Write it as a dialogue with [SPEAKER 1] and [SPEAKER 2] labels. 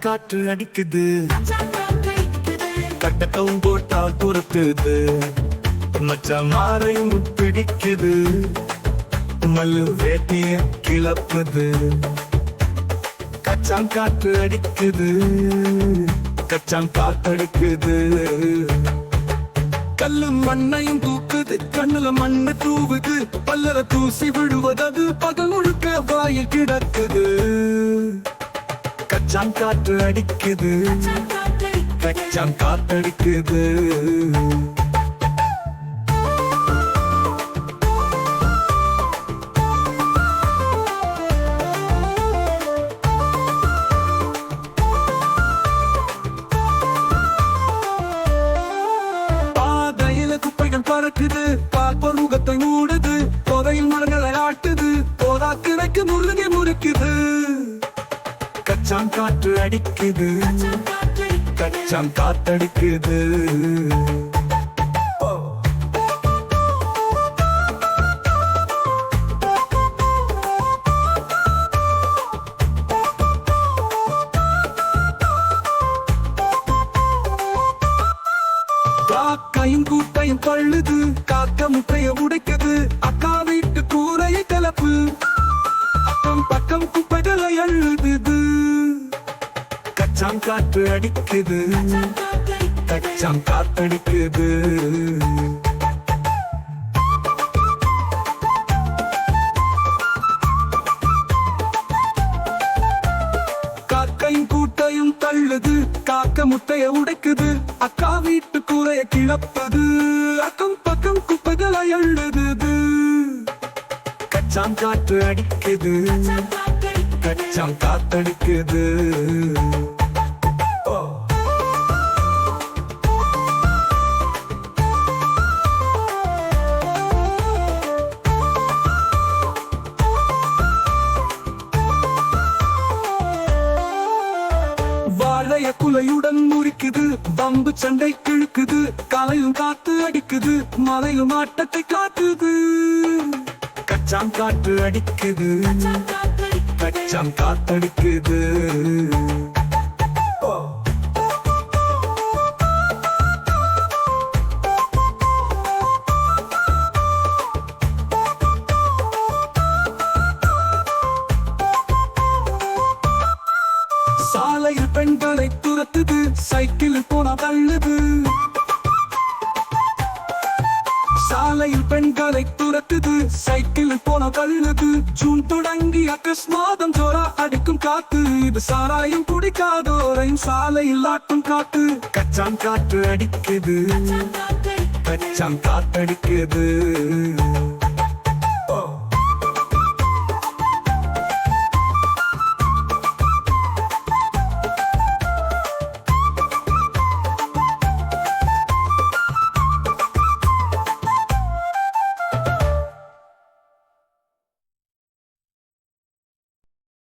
[SPEAKER 1] காற்று அடிக்குது, கட்டக்கவும் போட்டா துரத்துது, மச்சான் மாறையும் பிடிக்குது, மல்லு வேட்டிய கிளப்புது. கச்சான் காற்று அடிக்குது, கச்சான் காத்தடிக்குது, கல்லு மண்ணையும் தூக்குது, கண்ணுல மண்ணு தூவுது, பல்லர தூசி விடுவதது பகல் முழுக்க வாயில் கிடக்குது. கச்சான் காற்று அடிக்குது, கச்சான் காத்தடிக்குது. பறக்குது, பார்ப்போர் முகத்தை மூடுது, தொகையில் மரங்களை ஆட்டுது, போரா கிடைக்கு முருகை முறுக்குது. கச்சான் காற்று அடிக்குது, கச்சான் காத்தடிக்குது. காக்கையும் கூட்டையும் தள்ளுது, காக்க முட்டைய உடைக்குது, அக்கா வீட்டு கூரையை கலப்பு, அக்கம் பக்கம் குப்பைகளை அழுதுது. கச்சான் காற்று அடிக்குது, கச்சான் காத்தடிக்குது. காக்கையும் கூட்டையும் தள்ளுது, காக்க முட்டைய உடைக்குது, அக்கா வீட்டு கூரைய கிளப்பது, அக்கம் பக்கம் குப்பைகளை அழுதுது. கச்சான் காற்று அடிக்குது, கச்சான் காத்தடிக்குது. வாழைய குலையுடன் முறிக்குது, பம்பு சண்டை கிழக்குது, காலையும் காத்து அடிக்குது, மலையும் ஆட்டத்தை காட்டுது. கச்சான் காற்று அடிக்குது, கச்சான் காத்தடிக்குது. சாலையில் பெண்களை துரத்துது, சைக்கிளில் போனா தள்ளுது. சாலையில் பெண்களை துரத்துது, சைக்கிளில் போனா தள்ளுது. ஜூன் தொடங்கி ஆகஸ்ட் மாதம் ஜோரா அடிக்கும் காத்து, இது சாராயம் குடிக்காதோரையும் சாலையில் ஆட்டும் காத்து. கச்சான் காற்று அடிக்குது, கச்சான் காத்தடிக்குது.